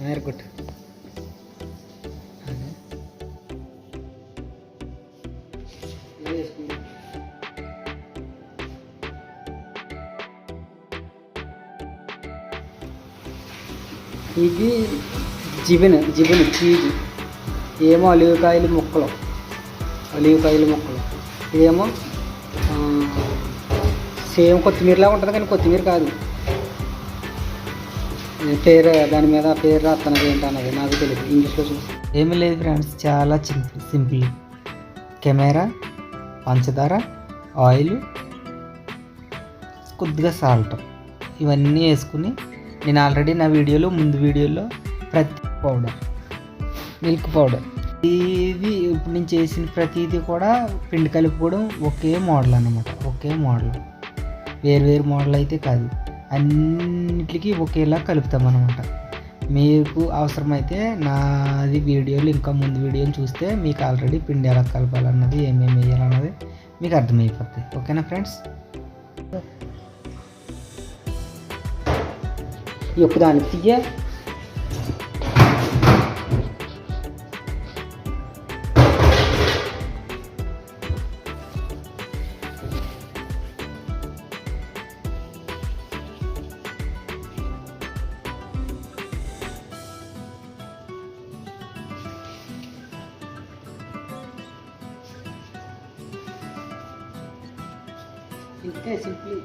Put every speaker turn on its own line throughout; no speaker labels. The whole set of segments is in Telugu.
Very good. ఇది జిబిన్ చీజ్, ఏమో ఒలివకాయలు ముక్కలు, ఇదేమో సేమ్ కొత్తిమీరలా ఉంటుంది కానీ కొత్తిమీర కాదు. పేరు దాని మీద పేరు రాస్తున్నది ఏంటన్నది నాకు తెలియదు, ఇంగ్లీష్లో చూసి. ఏమీ లేదు ఫ్రెండ్స్, చాలా సింపుల్. కెమెరా, పంచదార, ఆయిల్, కొద్దిగా సాల్ట్, ఇవన్నీ వేసుకుని నేను ఆల్రెడీ నా ముందు వీడియోలో మిల్క్ పౌడర్, ఇది ఇప్పుడు నేను చేసిన ప్రతిదీ కూడా పిండి కలుపుకోవడం ఒకే మోడల్ అన్నమాట. వేరు మోడల్ అయితే కాదు, అన్నిటికీ ఒకేలా కలుపుతామన్నమాట. మీకు అవసరమైతే నాది వీడియోలు, ఇంకా ముందు వీడియోలు చూస్తే మీకు ఆల్రెడీ పిండి ఎలా కలపాలన్నది, ఏమేమి వేయాలన్నది మీకు అర్థమైపోతుంది. ఓకేనా ఫ్రెండ్స్? ఈ దానికి తీయ ఇంతే సింప్లీ.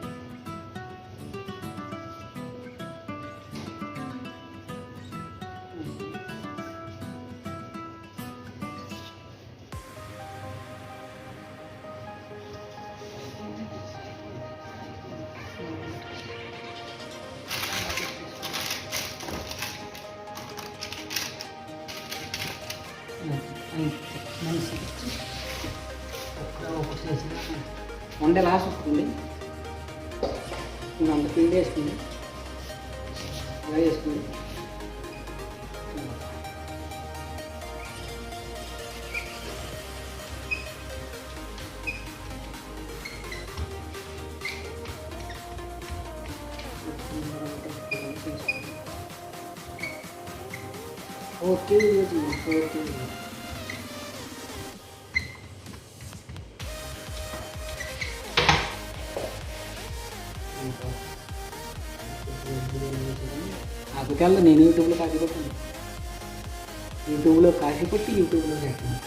వండే లాస్ట్ వస్తుంది, అంత పిండి వేసుకుంది, ఇలా వేసుకుంది. ఓకే అందుకల్లా నేను యూట్యూబ్లో కాఫీ పెట్టాను, యూట్యూబ్లో పెట్టాను.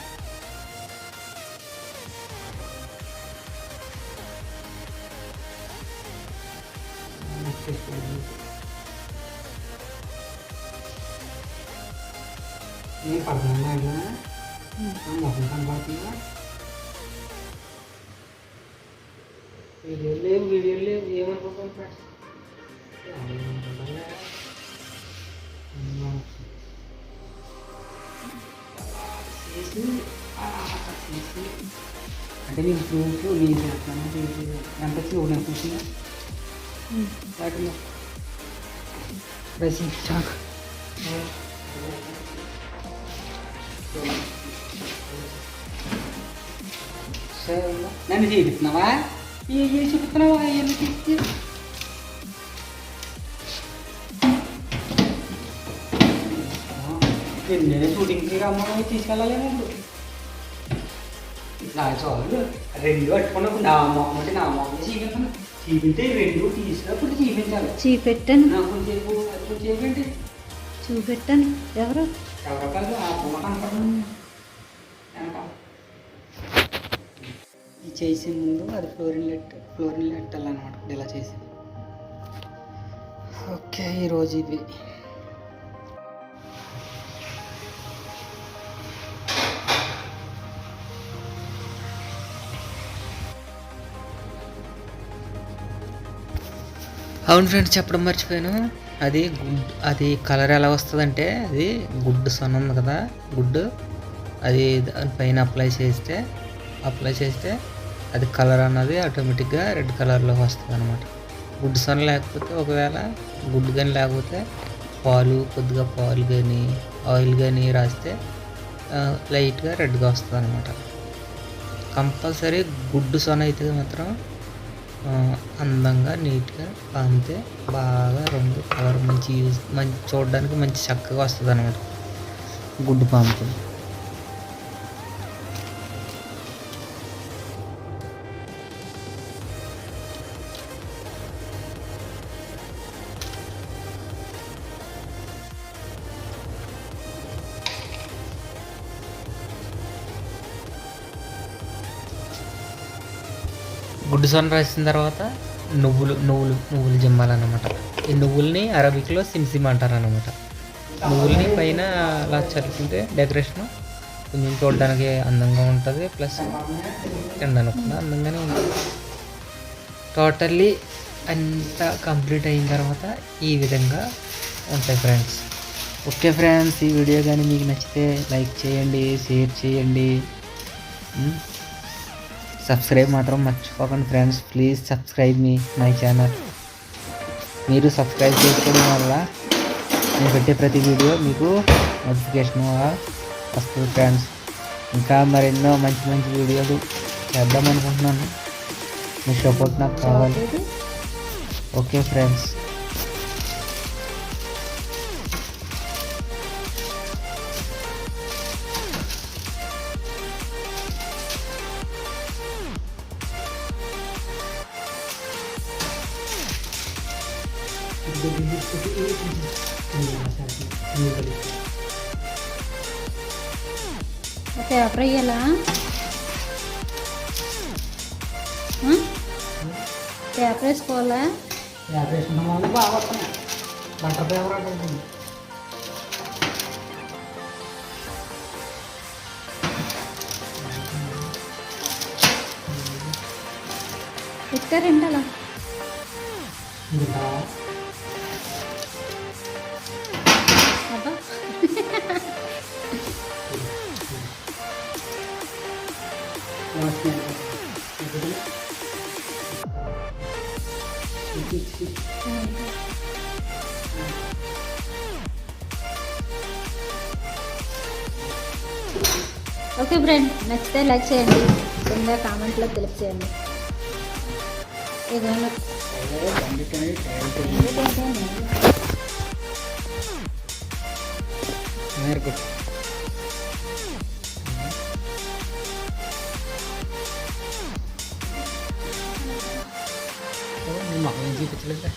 నేను పడుతున్నా ఇలా మొహం కనబడుతుందా? వీడియోలు లేవు ఏమనుకుంటాను ఫ్రెండ్స్. అంటే నేను ప్రూఫ్ నేను చేస్తాను, ఎంత చూడండి చూసి వాటిలో రసీదు నన్ను చేపిస్తున్నావా? ఏ చెప్తున్నావా? ఏమి తీసుకు నేనే షూటింగ్కి రమ్మని తీసుకెళ్ళాలి. నాకు చాలు, రెండు పట్టుకున్నప్పుడు నా మొహం అంటే నా మొహం చీపెట్టాను, చీపితే రెండు తీసుకున్నప్పుడు చీపించాలి.
చీపెట్టాను,
చేపండి
చూపెట్టాను. ఎవరో
కాదు ఆ బొమ్మ కనపడను. ఇది చేసే ముందు అది ఫ్లోరిన్ లెట్టాలన్నమాట, ఇలా చేసి. ఓకే, ఈరోజు ఇది అవును ఫ్రెండ్స్, చెప్పడం మర్చిపోయాను. అది కలర్ ఎలా వస్తుందంటే, అది గుడ్డు సొన ఉంది కదా, గుడ్డు అది దానిపైన అప్లై చేస్తే అది కలర్ అన్నది ఆటోమేటిక్గా రెడ్ కలర్లోకి వస్తుంది అనమాట. గుడ్డు సొన లేకపోతే, ఒకవేళ గుడ్డు కానీ లేకపోతే కొద్దిగా పాలు కానీ ఆయిల్ కానీ రాస్తే లైట్గా రెడ్గా వస్తుంది అనమాట. కంపల్సరీ గుడ్డు సొన అయితే మాత్రం అందంగా నీట్గా పామితే బాగా రంగు కలర్ మంచి చూడడానికి మంచి చక్కగా వస్తుంది అనమాట గుడ్డు పాముతో. గుడ్డు సొన రాసిన తర్వాత నువ్వులు జిమ్మాలన్నమాట. ఈ నువ్వుల్ని అరబిక్లో సిమ్సిమ్ అంటారు అనమాట. నువ్వుల్ని పైన అలా చల్లుకుంటే డెకరేషన్ కొంచెం చూడడానికి అందంగా ఉంటుంది, ప్లస్ తినడానికి కూడా అందంగానే ఉంటుంది. టోటల్లీ అంతా కంప్లీట్ అయిన తర్వాత ఈ విధంగా ఉంటాయి ఫ్రెండ్స్. ఓకే ఫ్రెండ్స్, ఈ వీడియో కానీ మీకు నచ్చితే లైక్ చేయండి, షేర్ చేయండి, సబ్స్క్రైబ్ మాత్రం మర్చిపోకండి friends. Please subscribe my channel. మీరు సబ్స్క్రైబ్ చేసుకోవడం వల్ల నేను పెట్టే ప్రతి వీడియో మీకు నోటిఫికేషన్ వస్తుంది ఫ్రెండ్స్. ఇంకా మరెన్నో మంచి మంచి వీడియోలు చేద్దాం అనుకుంటున్నాను. మీ సపోర్ట్ నాకు కావాలి. Okay friends.
పేపర్ వేయాలా? పేపర్ వేసుకోవాలా?
పేపర్ వేసుకున్న వాళ్ళు బాగా వస్తున్నాయి. బటర్ పేపర్ అంటే
ఎక్కారండి అలా. అబ్బా ఓకే ఫ్రెండ్, నచ్చితే లైక్ చేయండి, కింద కామెంట్లో తెలియచేయండి. ఏదైనా
మొక్కలు చూపించలేదు.